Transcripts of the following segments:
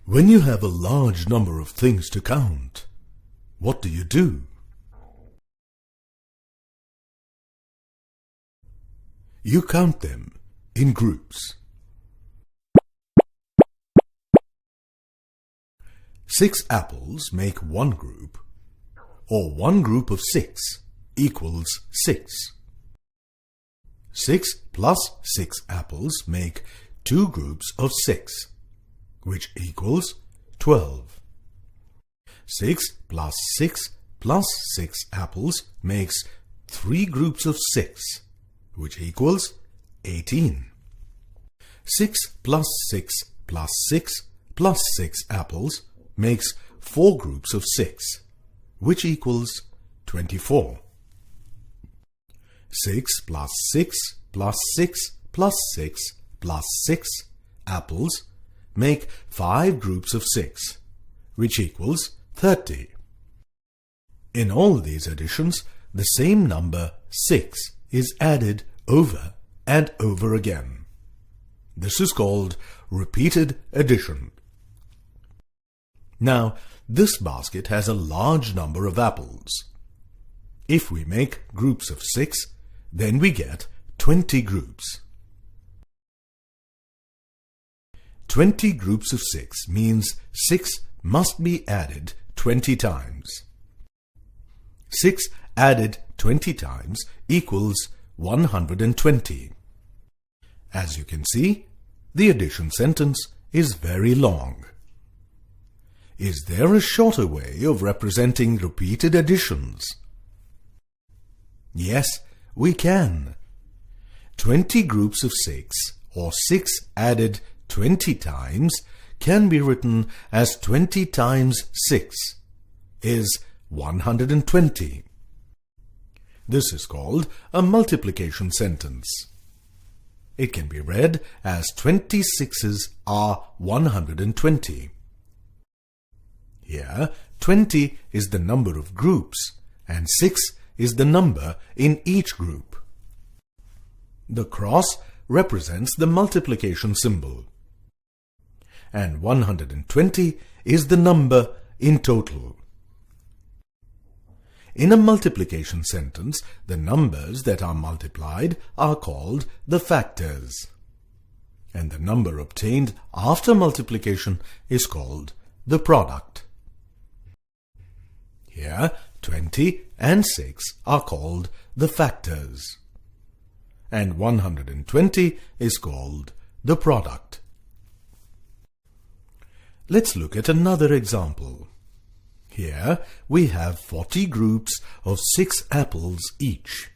When you have a large number of things to count, what do? You count them in groups. 6 apples make one group, or one group of 6 equals 6. 6 plus 6 apples make 2 groups of 6, which equals 12. 6 plus 6 plus 6 apples makes 3 groups of 6, which equals 18. 6 plus 6 plus 6 plus 6 apples makes 4 groups of 6, which equals 24. 6 plus 6 plus 6 plus 6 plus 6 apples make 5 groups of 6, which equals 30. In all these additions, the same number 6 is added over and over again. This is called repeated addition. Now, this basket has a large number of apples. If we make groups of 6, then we get 20 groups. 20 groups of 6 means 6 must be added 20 times. 6 added 20 times equals 120. As you can see, the addition sentence is very long. Is there a shorter way of representing repeated additions? Yes, we can. 20 groups of 6, or 6 added 20 times, can be written as 20 times 6 is 120. This is called a multiplication sentence. It can be read as 26s are 120. Here, 20 is the number of groups, and 6 is the number in each group. The cross represents the multiplication symbol, and 120 is the number in total. In a multiplication sentence, the numbers that are multiplied are called the factors, and the number obtained after multiplication is called the product. Here, 20 and 6 are called the factors, and 120 is called the product. Let's look at another example. Here we have 40 groups of 6 apples each.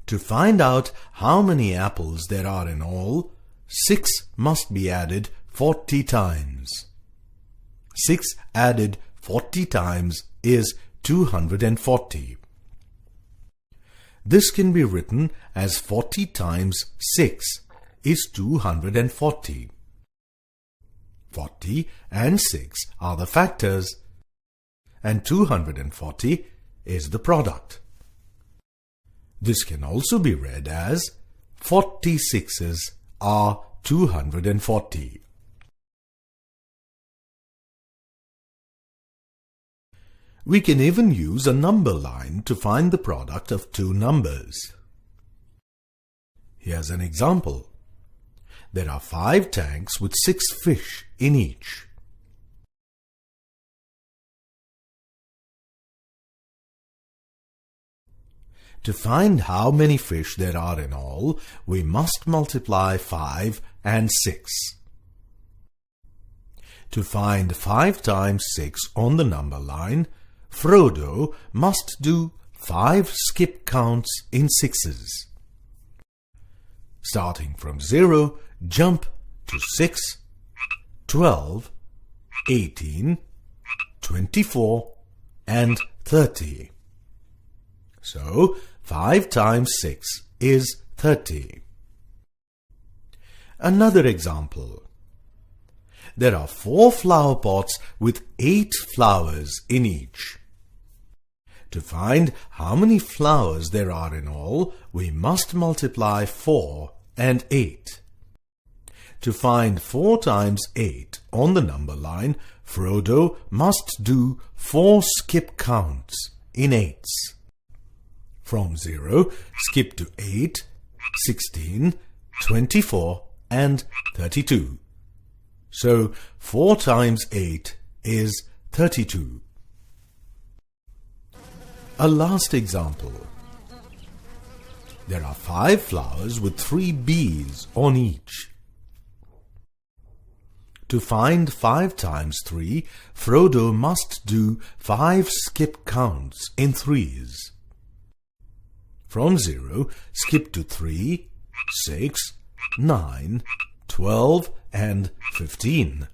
To find out how many apples there are in all, 6 must be added 40 times. 6 added 40 times is 240. This can be written as 40 times 6 is 240. 40 and 6 are the factors, and 240 is the product. This can also be read as 46s are 240. We can even use a number line to find the product of two numbers. Here's an example. There are 5 tanks with 6 fish in each. To find how many fish there are in all, we must multiply 5 and 6. To find 5 times 6 on the number line, Frodo must do 5 skip counts in 6s. Starting from 0, jump to 6, 12, 18, 24, and 30. So, 5 times 6 is 30. Another example. There are 4 flower pots with 8 flowers in each. To find how many flowers there are in all, we must multiply 4 and 8. To find 4 times 8 on the number line, Frodo must do 4 skip counts in eights. From 0, skip to 8, 16, 24 and 32. So 4 times 8 is 32. A last example. There are 5 flowers with 3 bees on each. To find 5 times 3, Frodo must do 5 skip counts in threes. From 0, skip to 3, 6, 9, 12 and 15.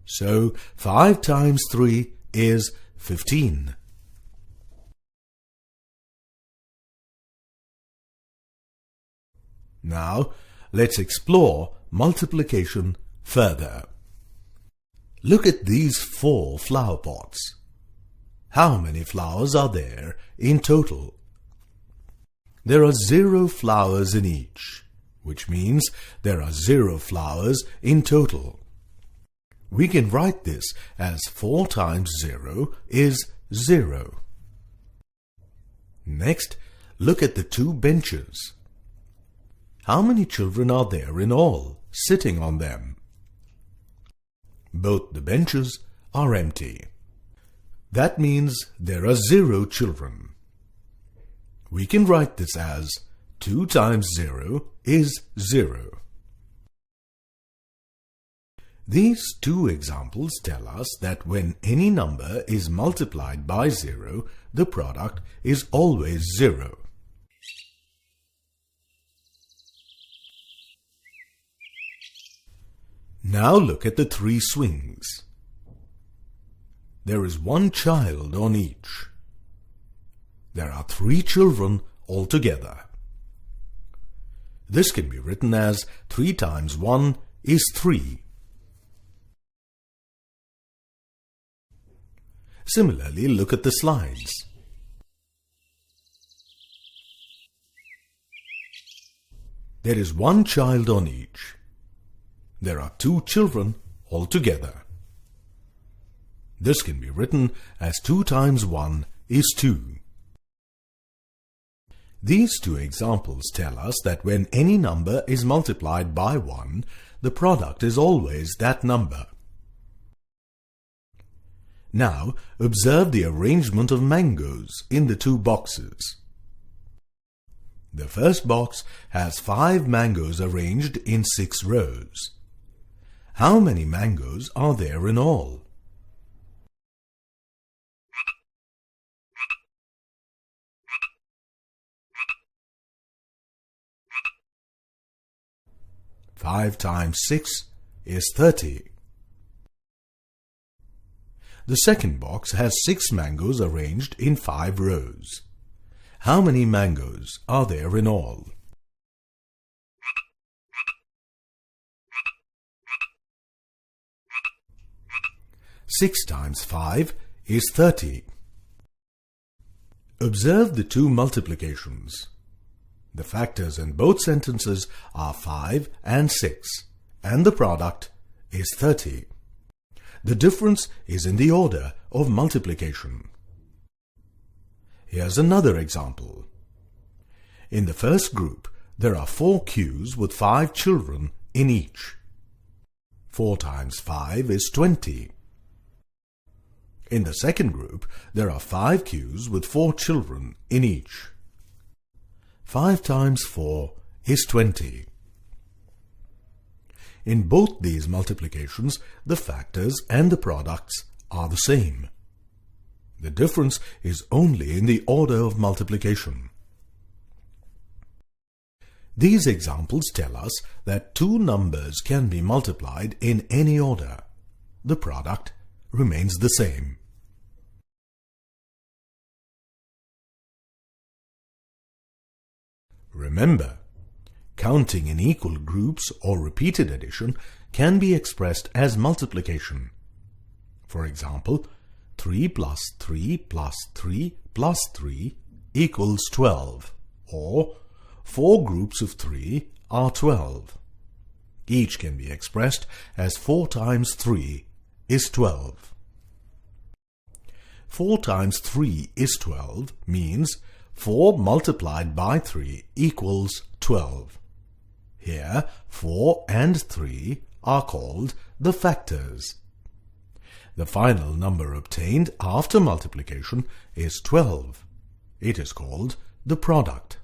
So 5 times 3 is 15. Now, let's explore multiplication further. Look at these 4 flower pots. How many flowers are there in total? There are 0 flowers in each, which means there are 0 flowers in total. We can write this as 4 times 0 is 0. Next, look at the 2 benches. How many children are there in all, sitting on them? Both the benches are empty. That means there are 0 children. We can write this as 2 times 0 is 0. These 2 examples tell us that when any number is multiplied by 0, the product is always 0. Now look at the 3 swings. There is 1 child on each. There are 3 children altogether. This can be written as 3 times 1 is 3. Similarly, look at the slides. There is 1 child on each. There are 2 children altogether. This can be written as 2 times 1 is 2. These 2 examples tell us that when any number is multiplied by 1, the product is always that number. Now, observe the arrangement of mangoes in the 2 boxes. The first box has 5 mangoes arranged in 6 rows. How many mangoes are there in all? Five times 6 is 30. The second box has 6 mangoes arranged in 5 rows. How many mangoes are there in all? Six times 5 is 30. Observe the 2 multiplications. The factors in both sentences are 5 and 6, and the product is 30. The difference is in the order of multiplication. Here's another example. In the first group, there are 4 queues with 5 children in each. 4 times 5 is 20. In the second group, there are 5 queues with 4 children in each. 5 times 4 is 20. In both these multiplications, the factors and the products are the same. The difference is only in the order of multiplication. These examples tell us that 2 numbers can be multiplied in any order. The product remains the same. Remember, counting in equal groups or repeated addition can be expressed as multiplication. For example, 3 plus 3 plus 3 plus 3 equals 12, or 4 groups of 3 are 12. Each can be expressed as 4 times 3 is 12. 4 times 3 is 12 means 4 multiplied by 3 equals 12. Here, 4 and 3 are called the factors. The final number obtained after multiplication is 12. It is called the product.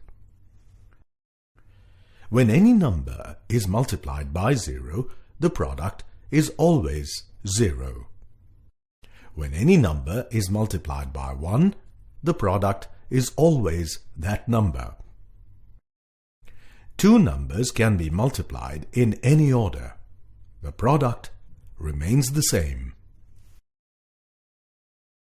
When any number is multiplied by 0, the product is always 0. When any number is multiplied by 1, the product is always that number. Two numbers can be multiplied in any order. The product remains the same.